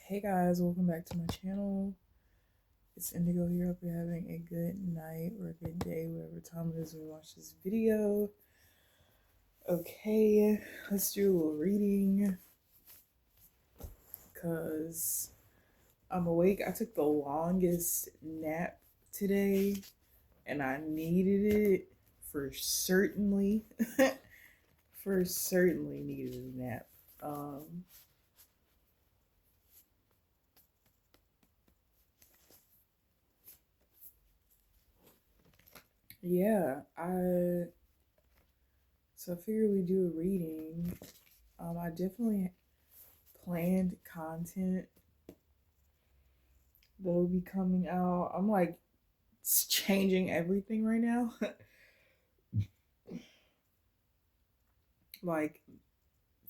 Hey guys, welcome back to my channel. It's Indigo here. Hope you're having a good night or a good day, whatever time it is when you watch this video. Okay, let's do a little reading because I'm awake. I took the longest nap today and I needed it for certainly. For certainly needed a nap. Yeah, I figured we do a reading. I definitely planned content that'll be coming out. I'm like changing everything right now. Like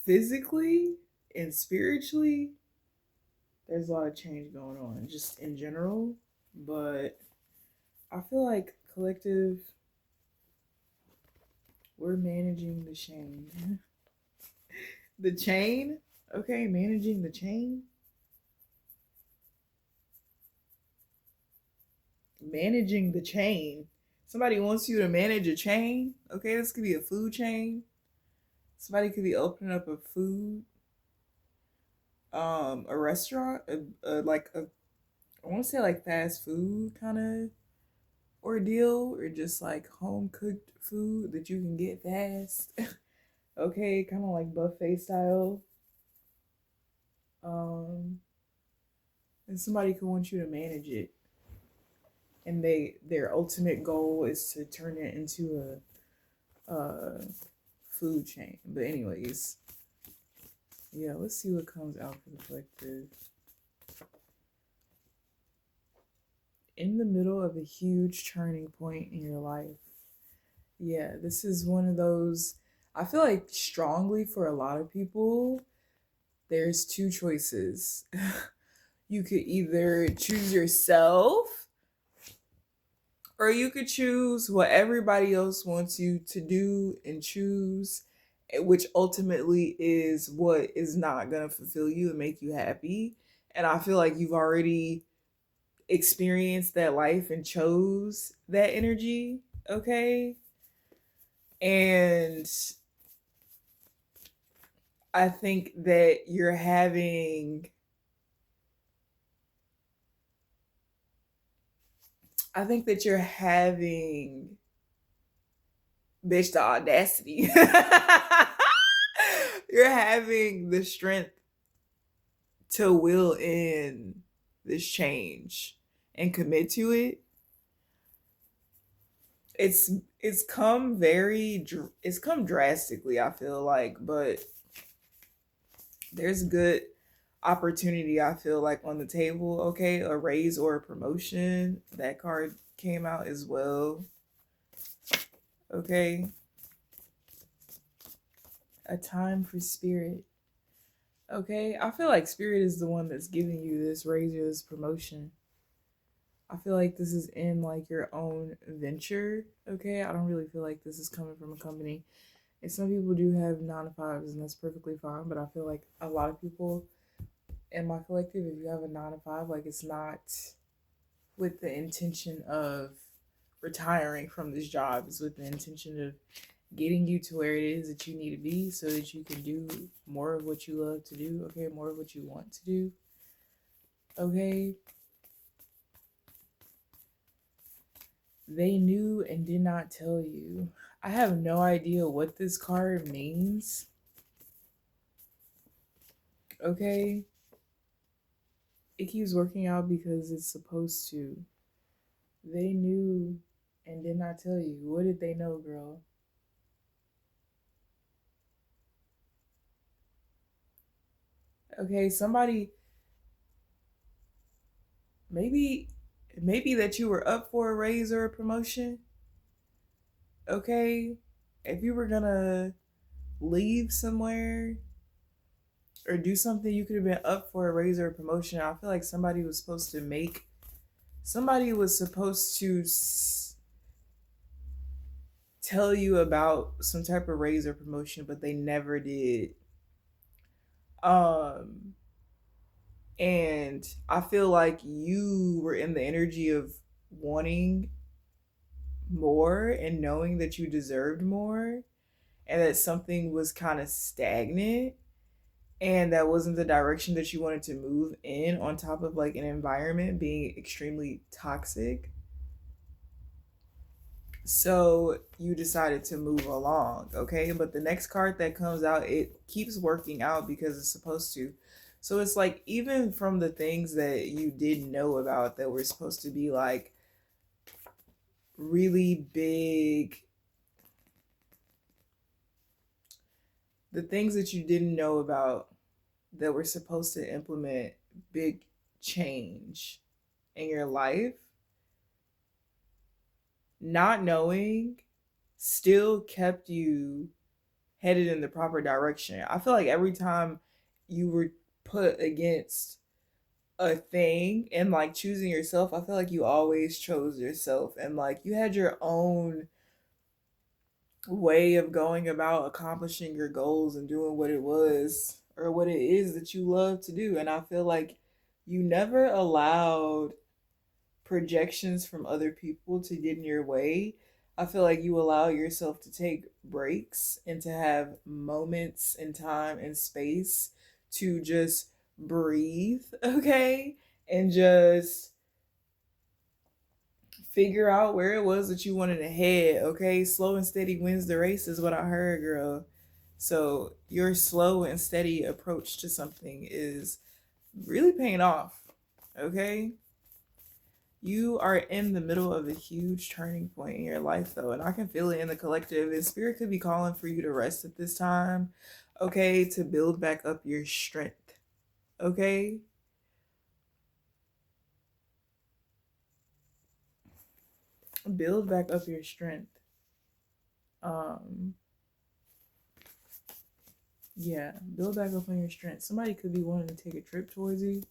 physically and spiritually, there's a lot of change going on just in general. But I feel like collective, we're managing the chain. The chain? Okay, managing the chain. Managing the chain. Somebody wants you to manage a chain. Okay, this could be a food chain. Somebody could be opening up a food, a restaurant, like a, I want to say like fast food kind of ordeal, or just like home cooked food that you can get fast. Okay, kind of like buffet style. Um, and somebody could want you to manage it, and their ultimate goal is to turn it into a food chain. But anyways, yeah, let's see what comes out for the collective. In the middle of a huge turning point in your life. Yeah, this is one of those, I feel like strongly for a lot of people, there's two choices. You could either choose yourself or you could choose what everybody else wants you to do and choose, which ultimately is what is not going to fulfill you and make you happy. And I feel like you've already experienced that life and chose that energy, okay? And I think that you're having, I think that you're having, bitch, the audacity. You're having the strength to will in this change and commit to it. It's it's come very it's come drastically, I feel like, but there's good opportunity, I feel like, on the table. Okay, a raise or a promotion, that card came out as well. Okay, a time for spirit. Okay, I feel like spirit is the one that's giving you this raise or this promotion. I feel like this is in like your own venture. Okay, I don't really feel like this is coming from a company. And some people do have 9 to 5s, and that's perfectly fine. But I feel like a lot of people in my collective, if you have a 9 to 5, like it's not with the intention of retiring from this job. It's with the intention of getting you to where it is that you need to be so that you can do more of what you love to do. Okay, more of what you want to do. Okay. They knew and did not tell you. I have no idea what this card means. Okay. It keeps working out because it's supposed to. They knew and did not tell you. What did they know, girl? Okay, somebody, maybe that you were up for a raise or a promotion. Okay? If you were gonna leave somewhere or do something, you could have been up for a raise or a promotion. I feel like somebody was supposed to tell you about some type of raise or promotion, but they never did. Um, And I feel like you were in the energy of wanting more and knowing that you deserved more, and that something was kind of stagnant and that wasn't the direction that you wanted to move in, on top of like an environment being extremely toxic. So you decided to move along, okay? But the next card that comes out, it keeps working out because it's supposed to. So it's like, even from the things that you didn't know about that were supposed to be like really big, the things that you didn't know about that were supposed to implement big change in your life, not knowing still kept you headed in the proper direction. I feel like every time you were put against a thing and like choosing yourself, I feel like you always chose yourself, and like you had your own way of going about accomplishing your goals and doing what it was or what it is that you love to do. And I feel like you never allowed projections from other people to get in your way. I feel like you allow yourself to take breaks and to have moments in time and space to just breathe, okay? And just figure out where it was that you wanted to head, okay? Slow and steady wins the race is what I heard, girl. So your slow and steady approach to something is really paying off, okay? You are in the middle of a huge turning point in your life, though, and I can feel it in the collective. And spirit could be calling for you to rest at this time, okay? To build back up your strength, okay? Build back up your strength. Um, yeah, build back up on your strength. Somebody could be wanting to take a trip towards you.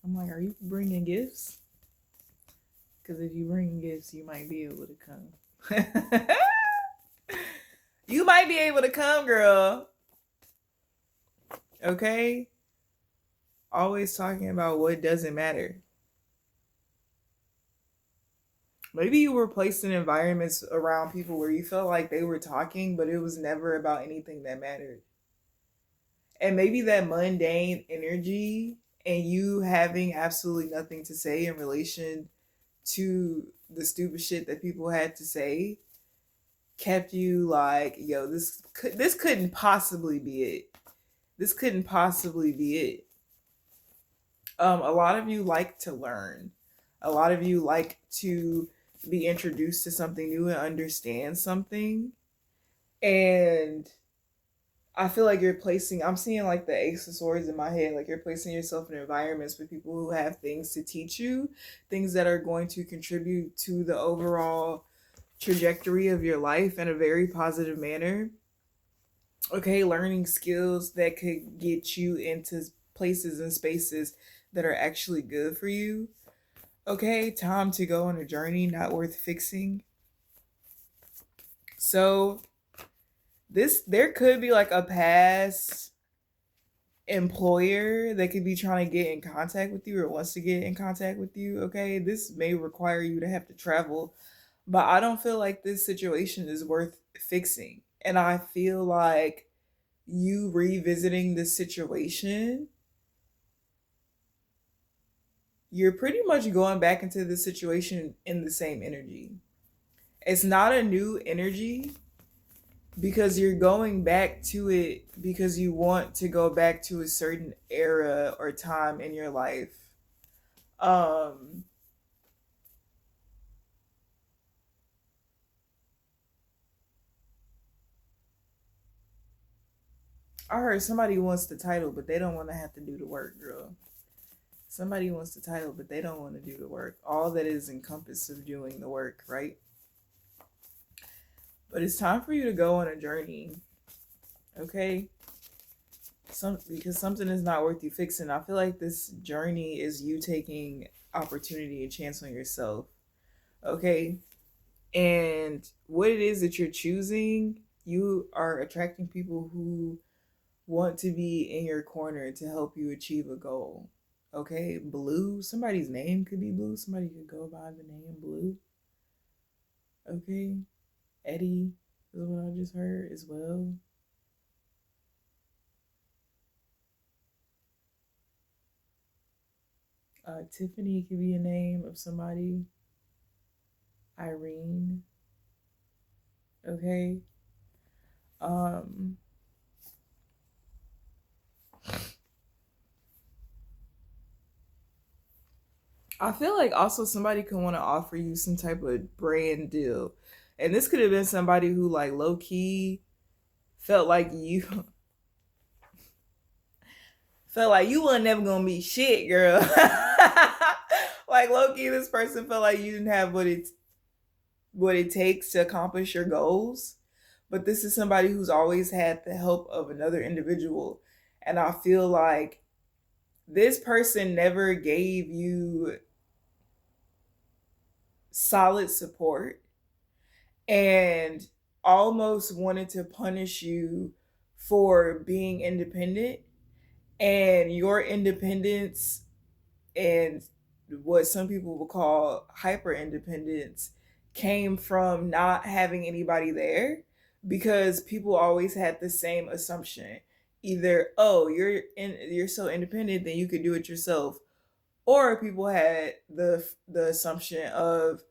I'm like, are you bringing gifts? Because if you bring gifts, you might be able to come. You might be able to come, girl. Okay? Always talking about what doesn't matter. Maybe you were placed in environments around people where you felt like they were talking, but it was never about anything that mattered. And maybe that mundane energy and you having absolutely nothing to say in relation to the stupid shit that people had to say kept you like, yo, this couldn't possibly be it. This couldn't possibly be it. A lot of you like to learn. A lot of you like to be introduced to something new and understand something. And I feel like I'm seeing like the Ace of Swords in my head. Like you're placing yourself in environments with people who have things to teach you, things that are going to contribute to the overall trajectory of your life in a very positive manner. Okay, learning skills that could get you into places and spaces that are actually good for you. Okay, time to go on a journey not worth fixing. So, there could be like a past employer that could be trying to get in contact with you or wants to get in contact with you. Okay, this may require you to have to travel, but I don't feel like this situation is worth fixing. And I feel like you revisiting this situation, you're pretty much going back into the situation in the same energy. It's not a new energy because you're going back to it because you want to go back to a certain era or time in your life. Um I heard somebody wants the title, but they don't want to have to do the work, girl. Somebody wants the title, but they don't want to do the work. All that is encompassed of doing the work, right? But it's time for you to go on a journey, okay? Because something is not worth you fixing. I feel like this journey is you taking opportunity and chance on yourself, okay? And what it is that you're choosing, you are attracting people who want to be in your corner to help you achieve a goal. Okay, Blue, somebody's name could be Blue. Somebody could go by the name Blue. Okay, Eddie is what I just heard as well. Tiffany could be a name of somebody. Irene. Okay. Um, I feel like also somebody could want to offer you some type of brand deal. And this could have been somebody who like low key felt like you felt like you were never gonna be shit, girl. Like low key, this person felt like you didn't have what it takes to accomplish your goals. But this is somebody who's always had the help of another individual. And I feel like this person never gave you solid support and almost wanted to punish you for being independent, and your independence and what some people would call hyper independence came from not having anybody there, because people always had the same assumption, either oh you're so independent then you could do it yourself, or people had the assumption of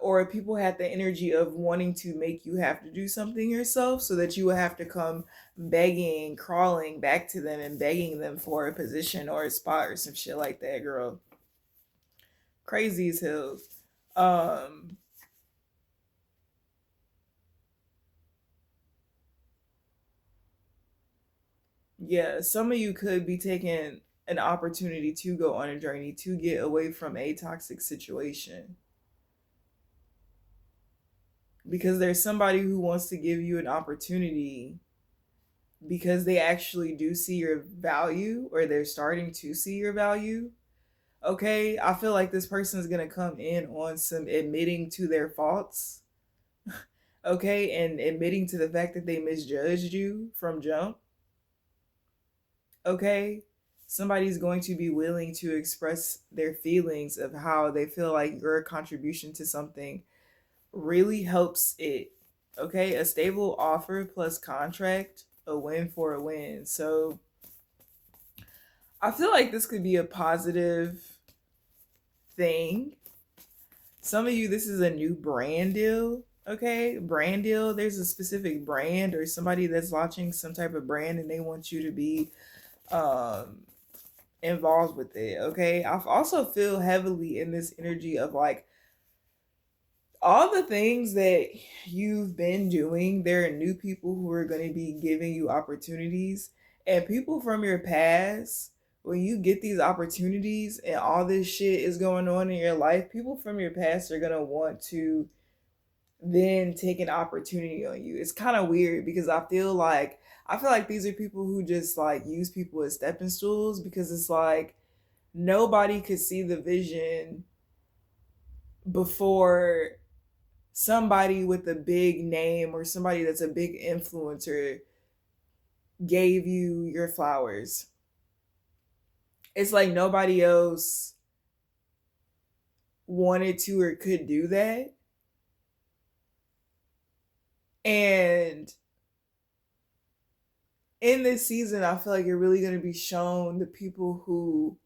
or people had the energy of wanting to make you have to do something yourself so that you would have to come begging, crawling back to them and begging them for a position or a spot or some shit like that, girl. Crazy as hell. Um, yeah, some of you could be taking an opportunity to go on a journey to get away from a toxic situation, because there's somebody who wants to give you an opportunity because they actually do see your value, or they're starting to see your value. Okay, I feel like this person is going to come in on some admitting to their faults. Okay, and admitting to the fact that they misjudged you from jump. Okay, somebody's going to be willing to express their feelings of how they feel like your contribution to something really helps it. Okay, a stable offer plus contract, a win for a win. So I feel like this could be a positive thing. Some of you, this is a new brand deal. Okay, brand deal. There's a specific brand or somebody that's launching some type of brand and they want you to be um involved with it. Okay, I also feel heavily in this energy of like all the things that you've been doing. There are new people who are going to be giving you opportunities, and people from your past, when you get these opportunities and all this shit is going on in your life, people from your past are going to want to then take an opportunity on you. It's kind of weird because I feel like these are people who just like use people as stepping stools, because it's like nobody could see the vision before somebody with a big name or somebody that's a big influencer gave you your flowers. It's like nobody else wanted to or could do that. And in this season, I feel like you're really going to be shown the people who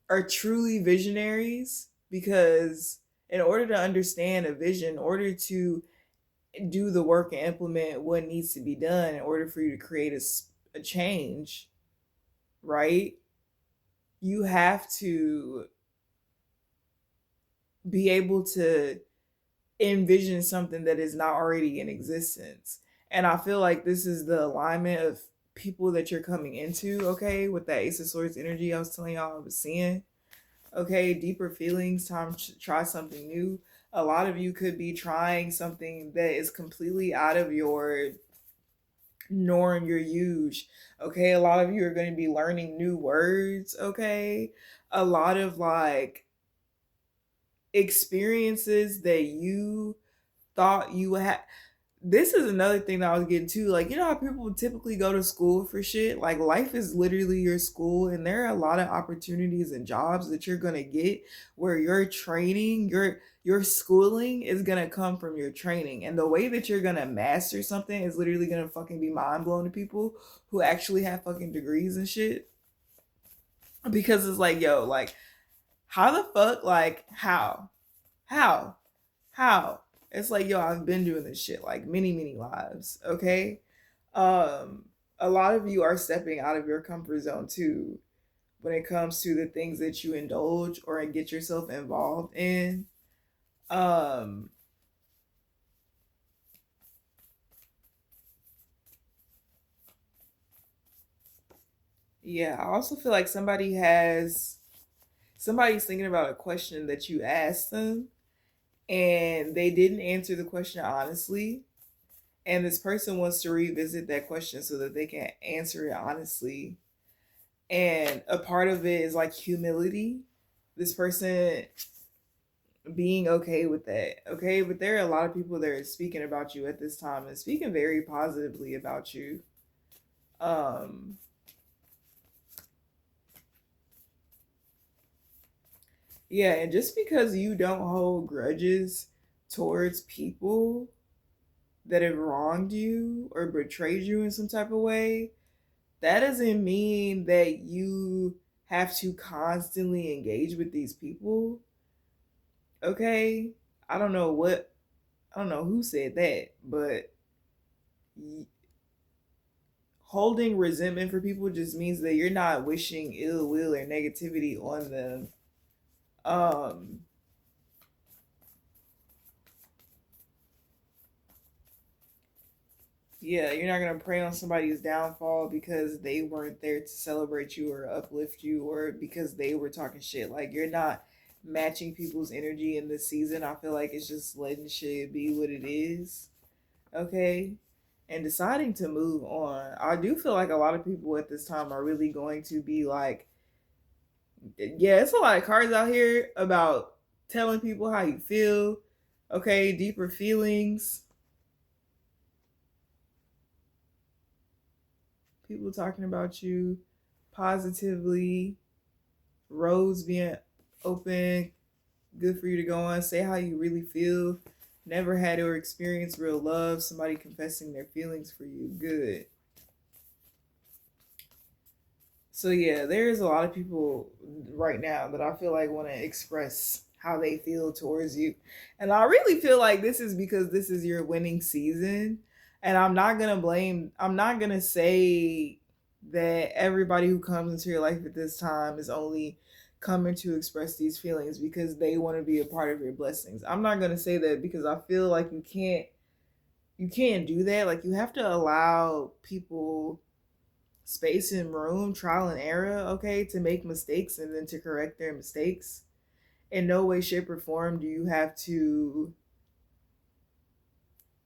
are truly visionaries, because in order to understand a vision, in order to do the work and implement what needs to be done, in order for you to create a change, right? You have to be able to envision something that is not already in existence. And I feel like this is the alignment of people that you're coming into, okay, with that Ace of Swords energy I was telling y'all I was seeing. Okay, deeper feelings, time to try something new. A lot of you could be trying something that is completely out of your norm, your use. Okay, a lot of you are going to be learning new words. Okay, a lot of like experiences that you thought you had. this is another thing that I was getting to. Like, you know how people typically go to school for shit? Like, life is literally your school, and there are a lot of opportunities and jobs that you're gonna get where your training, your schooling is gonna come from your training. And the way that you're gonna master something is literally gonna fucking be mind blowing to people who actually have fucking degrees and shit. Because it's like, yo, like, how the fuck, like, how? How? It's like, yo, I've been doing this shit like many, many lives, okay? Um, a lot of you are stepping out of your comfort zone too when it comes to the things that you indulge or get yourself involved in. Um, yeah, I also feel like somebody's thinking about a question that you asked them and they didn't answer the question honestly. And this person wants to revisit that question so that they can answer it honestly. And a part of it is like humility. This person being okay with that. Okay. But there are a lot of people that are speaking about you at this time and speaking very positively about you. Um, yeah, and just because you don't hold grudges towards people that have wronged you or betrayed you in some type of way, that doesn't mean that you have to constantly engage with these people. Okay? I don't know what, I don't know who said that, but holding resentment for people just means that you're not wishing ill will or negativity on them. Um, yeah, you're not gonna pray on somebody's downfall because they weren't there to celebrate you or uplift you or because they were talking shit. Like, you're not matching people's energy in this season. I feel like it's just letting shit be what it is. Okay? And deciding to move on. I do feel like a lot of people at this time are really going to be like, yeah, it's a lot of cards out here about telling people how you feel. Okay, deeper feelings. People talking about you positively, roads being open, good for you to go on, say how you really feel. Never had or experienced real love, somebody confessing their feelings for you. Good. So yeah, there's a lot of people right now that I feel like want to express how they feel towards you. And I really feel like this is because this is your winning season. And I'm not going to say that everybody who comes into your life at this time is only coming to express these feelings because they want to be a part of your blessings. I'm not going to say that because I feel like you can't do that. Like, you have to allow people space and room, trial and error, okay, to make mistakes and then to correct their mistakes. In no way, shape, or form do you have to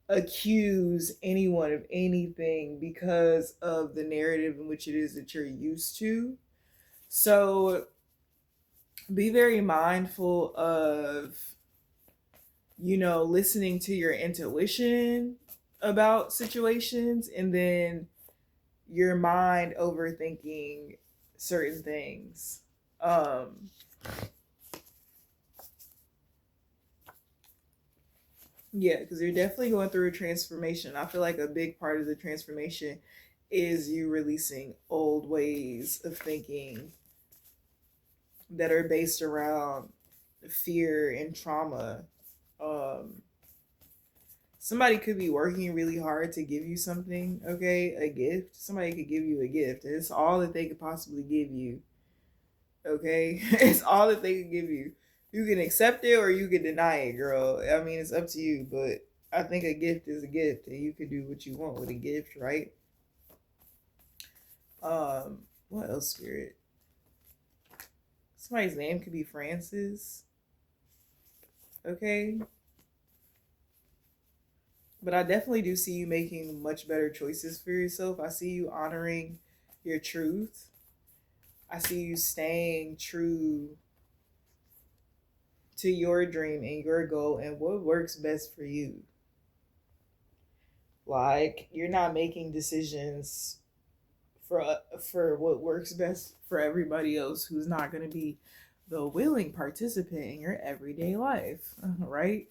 accuse anyone of anything because of the narrative in which it is that you're used to. So be very mindful of, listening to your intuition about situations and then your mind overthinking certain things. Um, Yeah, because you're definitely going through a transformation. I feel like a big part of the transformation is you releasing old ways of thinking that are based around fear and trauma. Um, Somebody could be working really hard to give you something, okay? A gift. Somebody could give you a gift. And it's all that they could possibly give you, okay? It's all that they could give you. You can accept it or you can deny it, girl. I mean, it's up to you, but I think a gift is a gift and you can do what you want with a gift, right? What else, Spirit? Somebody's name could be Francis, okay? But I definitely do see you making much better choices for yourself. I see you honoring your truth. I see you staying true to your dream and your goal and what works best for you. Like you're not making decisions for what works best for everybody else who's not going to be the willing participant in your everyday life, right?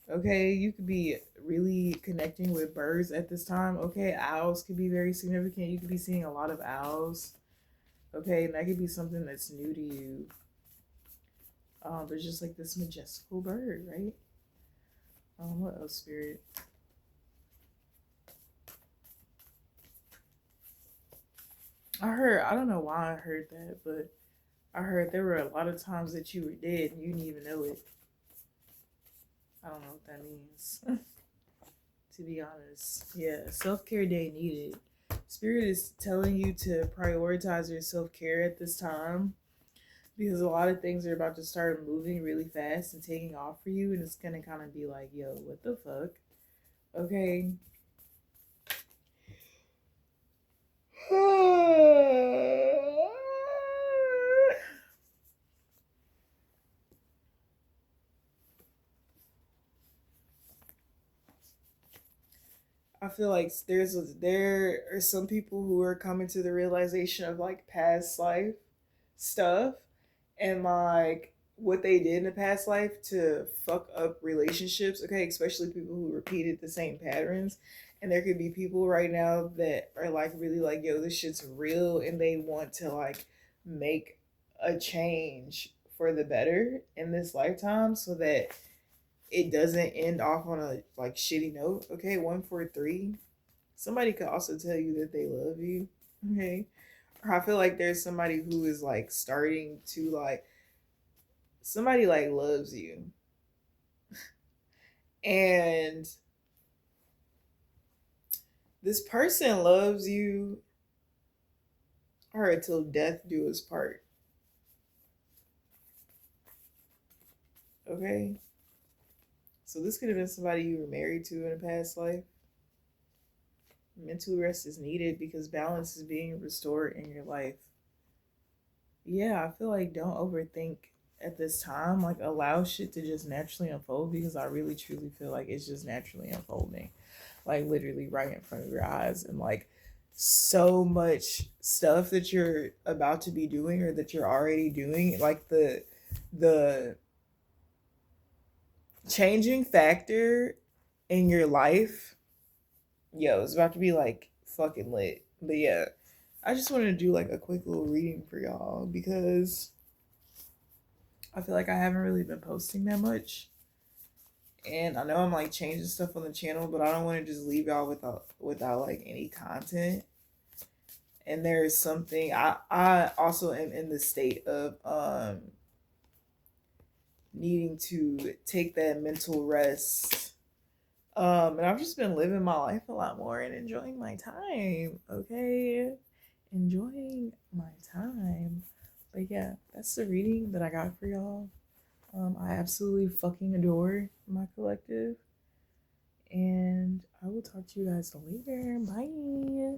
Okay, you could be really connecting with birds at this time. Okay, owls could be very significant. You could be seeing a lot of owls. Okay, and that could be something that's new to you. There's just like this majestical bird, right? What else, spirit? I don't know why I heard that, but I heard there were a lot of times that you were dead and you didn't even know it. I don't know what that means, to be honest. Yeah, self care day needed. Spirit is telling you to prioritize your self care at this time because a lot of things are about to start moving really fast and taking off for you, and it's gonna kind of be like, yo, what the fuck? Okay. I feel like there are some people who are coming to the realization of like past life stuff and like what they did in the past life to fuck up relationships. Okay, especially people who repeated the same patterns. And there could be people right now that are like really like, yo, this shit's real, and they want to like make a change for the better in this lifetime so that it doesn't end off on a like shitty note. Okay, 143. Somebody could also tell you that they love you. Okay. Or I feel like there's somebody who is like starting to like somebody like loves you. And this person loves you or until death do us part. Okay? So this could have been somebody you were married to in a past life. Mental rest is needed because balance is being restored in your life. Yeah, I feel like don't overthink at this time. Like allow shit to just naturally unfold because I really truly feel like it's just naturally unfolding. Like literally right in front of your eyes, and like so much stuff that you're about to be doing or that you're already doing, like the changing factor in your life, yo, it's about to be like fucking lit. But yeah, I just wanted to do like a quick little reading for y'all because I feel like I haven't really been posting that much. And I know I'm like changing stuff on the channel, but I don't want to just leave y'all without like any content. And there is something I also am in the state of needing to take that mental rest. And I've just been living my life a lot more and enjoying my time. Okay, enjoying my time. But yeah, that's the reading that I got for y'all. I absolutely fucking adore my collective. And I will talk to you guys later. Bye.